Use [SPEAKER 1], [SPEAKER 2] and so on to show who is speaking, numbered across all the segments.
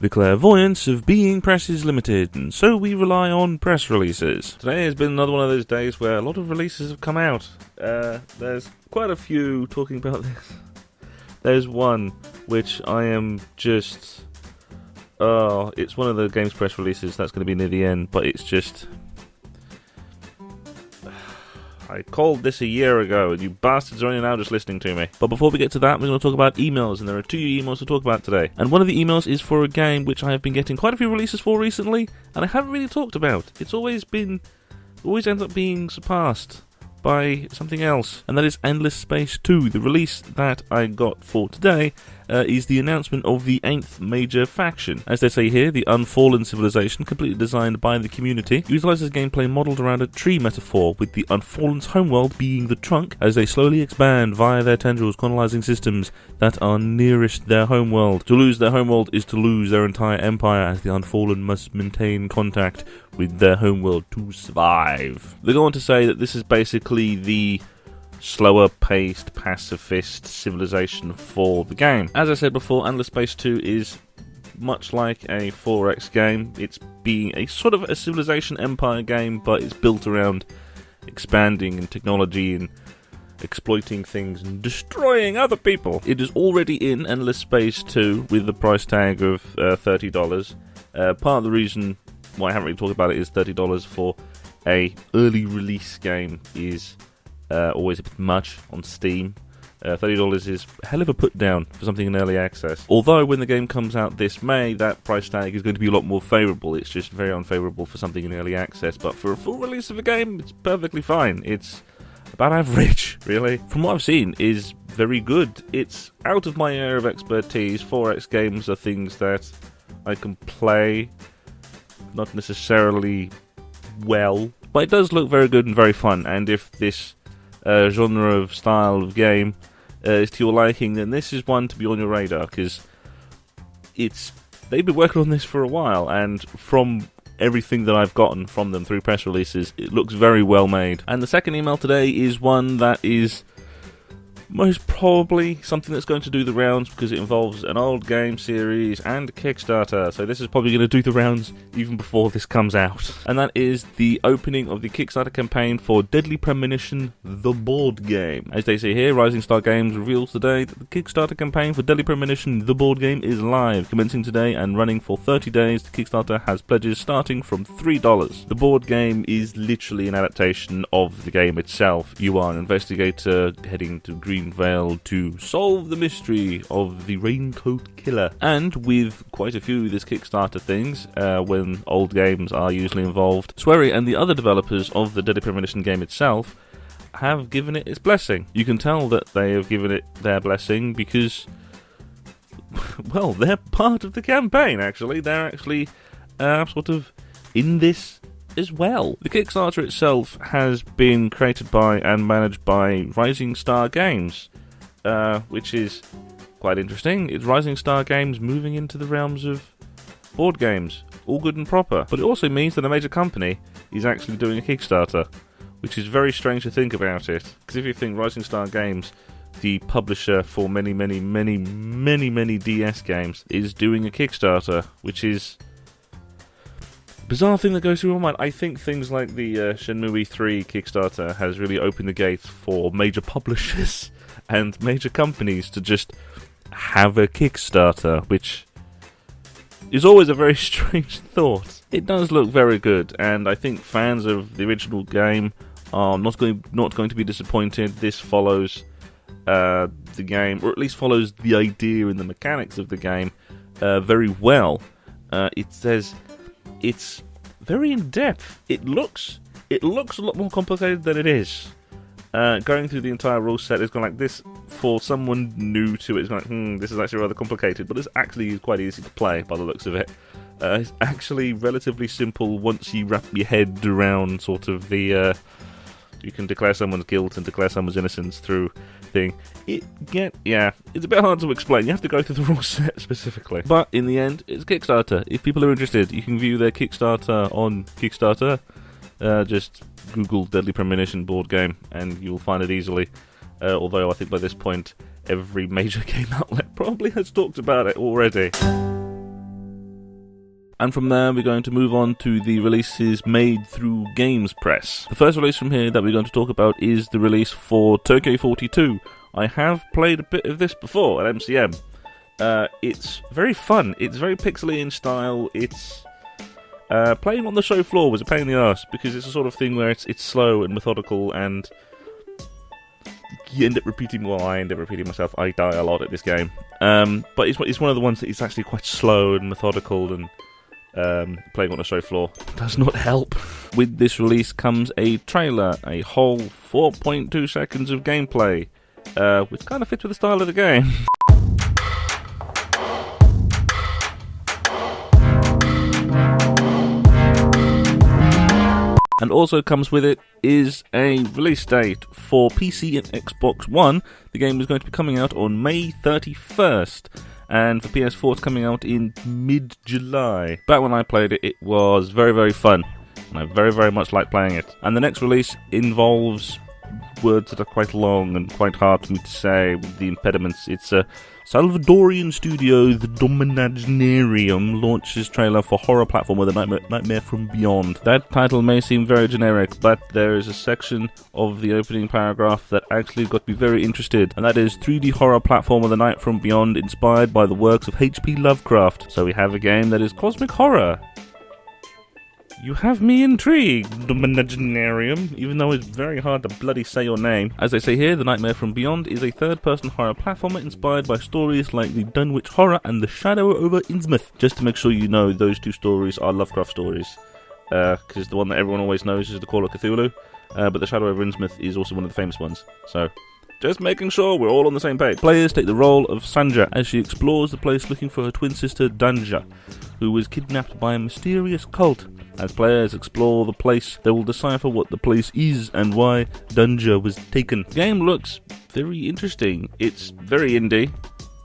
[SPEAKER 1] the clairvoyance of being presses limited, and so we rely on press releases. Today has been another one of those days where a lot of releases have come out. There's quite a few talking about this. There's one which I am just... it's one of the games press releases that's going to be near the end, but it's just... I called this a year ago, and you bastards are only now just listening to me. But before we get to that, we're going to talk about emails, and there are 2 emails to talk about today. And one of the emails is for a game which I have been getting quite a few releases for recently, and I haven't really talked about. It's always ends up being surpassed by something else, and that is Endless Space 2. The release that I got for today is the announcement of the 8th major faction. As they say here, the Unfallen civilization, completely designed by the community, utilizes gameplay modelled around a tree metaphor, with the Unfallen's homeworld being the trunk, as they slowly expand via their tendrils, colonizing systems that are nearest their homeworld. To lose their homeworld is to lose their entire empire, as the Unfallen must maintain contact with their homeworld to survive. They go on to say that this is basically the slower-paced, pacifist civilization for the game. As I said before, Endless Space 2 is much like a 4X game. It's being a sort of a civilization empire game, but it's built around expanding in technology and exploiting things and destroying other people. It is already in Endless Space 2 with the price tag of $30. Part of the reason why I haven't really talked about it is $30 for a early release game is always a bit much on Steam. $30 is a hell of a put down for something in early access. Although when the game comes out this May, that price tag is going to be a lot more favourable. It's just very unfavourable for something in early access. But for a full release of a game, it's perfectly fine. It's about average, really. From what I've seen, is very good. It's out of my area of expertise. 4X games are things that I can play, not necessarily well, but it does look very good and very fun. And if this genre of style of game is to your liking, then this is one to be on your radar, because they've been working on this for a while, and from everything that I've gotten from them through press releases, it looks very well made. And the second email today is one that is most probably something that's going to do the rounds, because it involves an old game series and a Kickstarter, so this is probably going to do the rounds even before this comes out. And that is the opening of the Kickstarter campaign for Deadly Premonition, the board game. As they say here, Rising Star Games reveals today that the Kickstarter campaign for Deadly Premonition, the board game, is live, commencing today and running for 30 days. The Kickstarter has pledges starting from $3. The board game is literally an adaptation of the game itself. You are an investigator heading to Greenvale to solve the mystery of the Raincoat Killer. And with quite a few of these Kickstarter things, when old games are usually involved, Swery and the other developers of the Deadly Premonition game itself have given it its blessing. You can tell that they have given it their blessing because, well, they're part of the campaign, actually. They're actually sort of in this as well. The Kickstarter itself has been created by and managed by Rising Star Games, which is quite interesting. It's Rising Star Games moving into the realms of board games, all good and proper. But it also means that a major company is actually doing a Kickstarter, which is very strange to think about it. Because if you think Rising Star Games, the publisher for many DS games, is doing a Kickstarter, which is bizarre thing that goes through my mind. I think things like the Shenmue 3 Kickstarter has really opened the gates for major publishers and major companies to just have a Kickstarter, which is always a very strange thought. It does look very good, and I think fans of the original game are not going to be disappointed. This follows the game, or at least follows the idea and the mechanics of the game very well. It says it's very in-depth. It looks a lot more complicated than it is. Going through the entire rule set is going like this. For someone new to it, it's like, this is actually rather complicated, but it's actually quite easy to play by the looks of it. It's actually relatively simple once you wrap your head around sort of the you can declare someone's guilt and declare someone's innocence through thing. It's a bit hard to explain. You have to go through the rule set specifically. But in the end, it's Kickstarter. If people are interested, you can view their Kickstarter on Kickstarter. Just Google Deadly Premonition board game and you'll find it easily. Although I think by this point, every major game outlet probably has talked about it already. And from there, we're going to move on to the releases made through Games Press. The first release from here that we're going to talk about is the release for Tokyo 42. I have played a bit of this before at MCM. It's very fun. It's very pixely in style. It's playing on the show floor was a pain in the arse because it's a sort of thing where it's slow and methodical, and you end up repeating. Well, I end up repeating myself. I die a lot at this game. But it's one of the ones that is actually quite slow and methodical, and playing on a show floor does not help. With this release comes a trailer, a whole 4.2 seconds of gameplay, which kind of fits with the style of the game. And also comes with it is a release date for PC and Xbox One. The game is going to be coming out on May 31st. And for PS4 it's coming out in mid-July. Back when I played it, it was very, very fun. And I very, very much like playing it. And the next release involves words that are quite long and quite hard for me to say with the impediments. It's a Salvadorian studio, the Dominaginarium, launches trailer for horror platformer The Nightmare from Beyond. That title may seem very generic, but there is a section of the opening paragraph that actually got me very interested, and that is 3D horror platformer The Night from Beyond, inspired by the works of H.P. Lovecraft. So we have a game that is cosmic horror. You have me intrigued, Dominaginarium, even though it's very hard to bloody say your name. As they say here, The Nightmare from Beyond is a third-person horror platformer inspired by stories like the Dunwich Horror and The Shadow over Innsmouth. Just to make sure you know, those two stories are Lovecraft stories. Because the one that everyone always knows is The Call of Cthulhu, but The Shadow over Innsmouth is also one of the famous ones. So, just making sure we're all on the same page. Players take the role of Sanja as she explores the place looking for her twin sister Danja, who was kidnapped by a mysterious cult. As players explore the place, they will decipher what the place is and why Danja was taken. The game looks very interesting. It's very indie.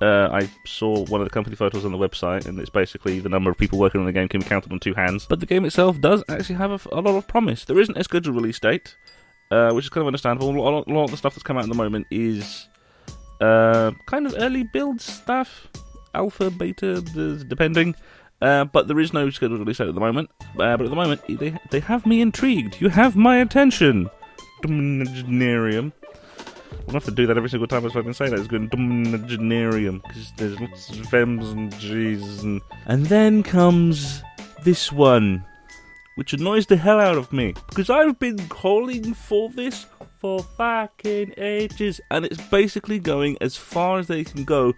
[SPEAKER 1] I saw one of the company photos on the website, and it's basically the number of people working on the game can be counted on two hands. But the game itself does actually have a lot of promise. There isn't a scheduled release date, which is kind of understandable. A lot of the stuff that's come out at the moment is kind of early build stuff, alpha, beta, depending. But there is no scheduled release date at the moment. But at the moment, they have me intrigued. You have my attention. Dominaginarium. I'll have to do that every single time I fucking say that. It's going Dominaginarium, because there's lots of M's and G's and then comes this one, which annoys the hell out of me, because I've been calling for this for fucking ages, and it's basically going as far as they can go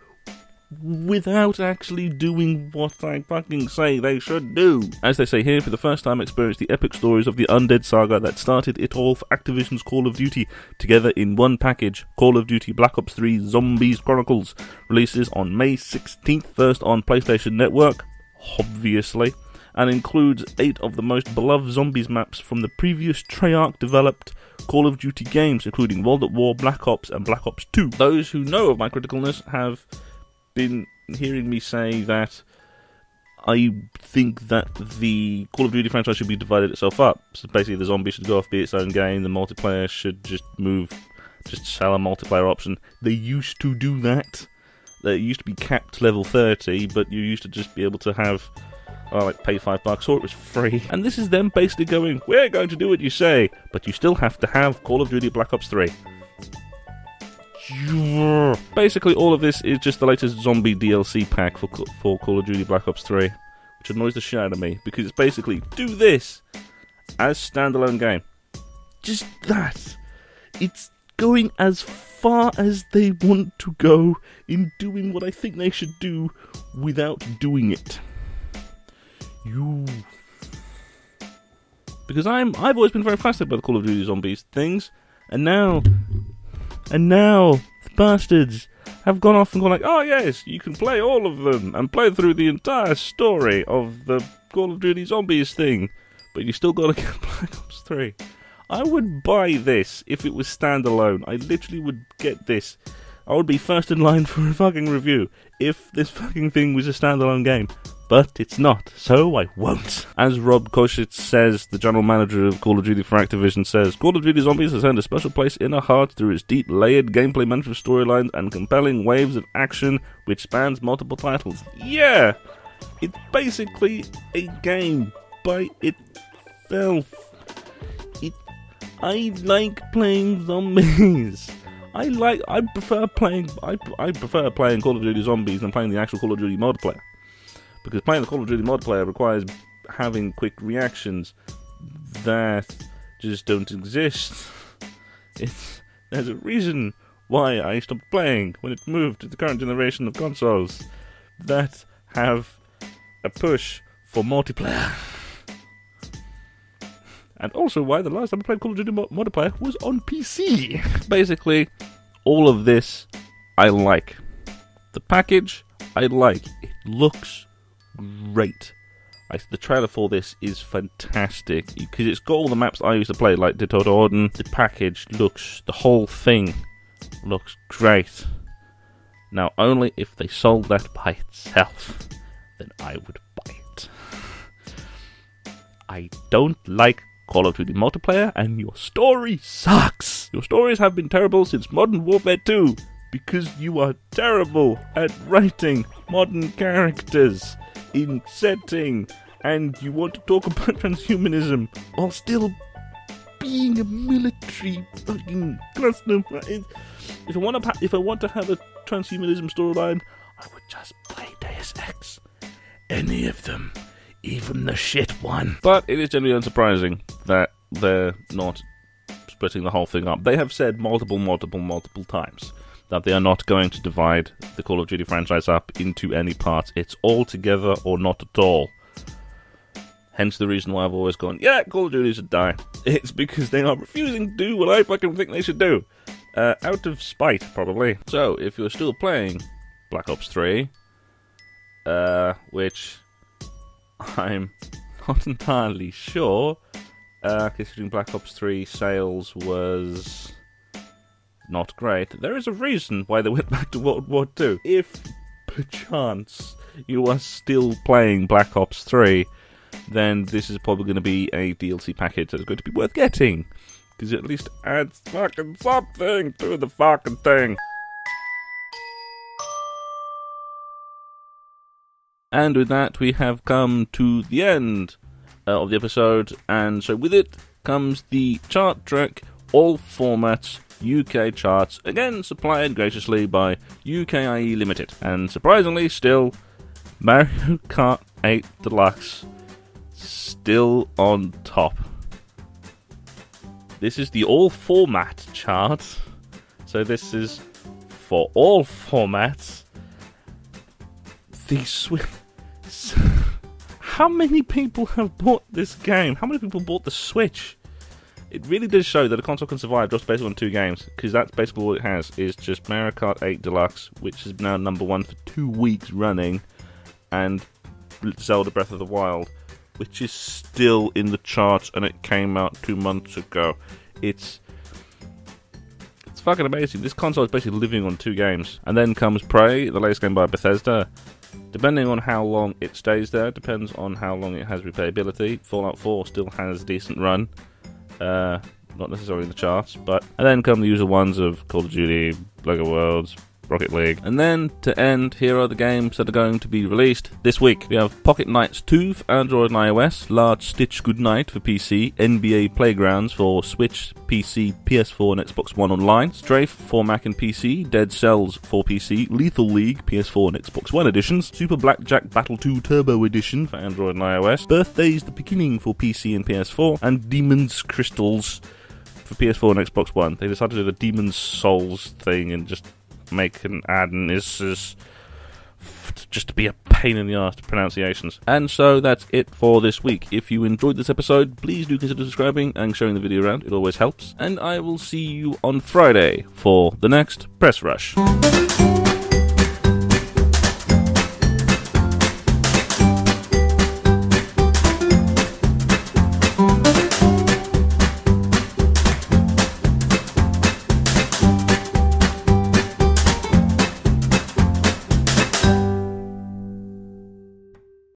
[SPEAKER 1] without actually doing what I fucking say they should do. As they say here, for the first time experience the epic stories of the undead saga that started it all for Activision's Call of Duty together in one package. Call of Duty Black Ops 3 Zombies Chronicles releases on May 16th, first on PlayStation Network, obviously, and includes 8 of the most beloved zombies maps from the previous Treyarch developed Call of Duty games, including World at War, Black Ops, and Black Ops 2. Those who know of my criticalness have been hearing me say that I think that the Call of Duty franchise should be divided itself up. So basically the zombies should go off, be its own game, the multiplayer should just sell a multiplayer option. They used to do that. They used to be capped level 30, but you used to just be able to have, pay $5 or it was free. And this is them basically going, we're going to do what you say, but you still have to have Call of Duty Black Ops 3. Basically, all of this is just the latest zombie DLC pack for Call of Duty Black Ops 3, which annoys the shit out of me, because it's basically, do this as standalone game. Just that. It's going as far as they want to go in doing what I think they should do without doing it. Because I've always been very fascinated by the Call of Duty Zombies things, and now the bastards have gone off and gone like, oh yes, you can play all of them and play through the entire story of the Call of Duty Zombies thing, but you still gotta get Black Ops 3. I would buy this if it was standalone. I literally would get this. I would be first in line for a fucking review if this fucking thing was a standalone game. But it's not, so I won't. As Rob Koschitz says, the general manager of Call of Duty for Activision says, Call of Duty Zombies has earned a special place in our hearts through its deep, layered gameplay management storylines and compelling waves of action which spans multiple titles. Yeah! It's basically a game by itself. I like playing zombies. I prefer playing Call of Duty Zombies than playing the actual Call of Duty multiplayer. Because playing the Call of Duty multiplayer requires having quick reactions that just don't exist. There's a reason why I stopped playing when it moved to the current generation of consoles that have a push for multiplayer. And also why the last time I played Call of Duty multiplayer was on PC. Basically, all of this I like. The package I like. It looks great. The trailer for this is fantastic because it's got all the maps I used to play, like Ditto Orden. The package the whole thing looks great. Now, only if they sold that by itself, then I would buy it. I don't like Call of Duty multiplayer, and your story sucks. Your stories have been terrible since Modern Warfare 2, because you are terrible at writing modern characters in setting, and you want to talk about transhumanism while still being a military fucking custom. If I want to have a transhumanism storyline, I would just play Deus Ex. Any of them. Even the shit one. But it is generally unsurprising that they're not splitting the whole thing up. They have said multiple times that they are not going to divide the Call of Duty franchise up into any parts. It's all together or not at all. Hence the reason why I've always gone, yeah, Call of Duty should die. It's because they are refusing to do what I fucking think they should do. Out of spite, probably. So, if you're still playing Black Ops 3, which I'm not entirely sure, considering Black Ops 3 sales was not great. There is a reason why they went back to World War II. If, perchance, you are still playing Black Ops 3, then this is probably going to be a DLC package that's going to be worth getting, because it at least adds fucking something to the fucking thing. And with that, we have come to the end of the episode, and so with it comes the chart track, all formats, UK charts, again supplied graciously by UKIE Limited. And surprisingly, still, Mario Kart 8 Deluxe, still on top. This is the all format chart, so this is for all formats. How many people have bought this game? How many people bought the Switch? It really does show that a console can survive just based on 2 games, because that's basically all it has, is just Mario Kart 8 Deluxe, which is now number 1 for 2 weeks running, and Zelda Breath of the Wild, which is still in the charts, and it came out 2 months ago. It's fucking amazing. This console is basically living on 2 games. And then comes Prey, the latest game by Bethesda. Depending on how long it stays there, depends on how long it has replayability. Fallout 4 still has a decent run. Not necessarily in the charts, but... And then come the usual ones of Call of Duty, LEGO Worlds, Rocket League. And then, to end, here are the games that are going to be released this week. We have Pocket Knights 2 for Android and iOS, Large Stitch Goodnight for PC, NBA Playgrounds for Switch, PC, PS4 and Xbox One Online, Strafe for Mac and PC, Dead Cells for PC, Lethal League, PS4 and Xbox One editions, Super Blackjack Battle 2 Turbo Edition for Android and iOS, Birthday's The Beginning for PC and PS4, and Demon's Crystals for PS4 and Xbox One. They decided to do the Demon's Souls thing and just make an ad, and it's just to be a pain in the arse to pronunciations. And so that's it for this week. If you enjoyed this episode, please do consider subscribing and sharing the video around. It always helps. And I will see you on Friday for the next Press Rush.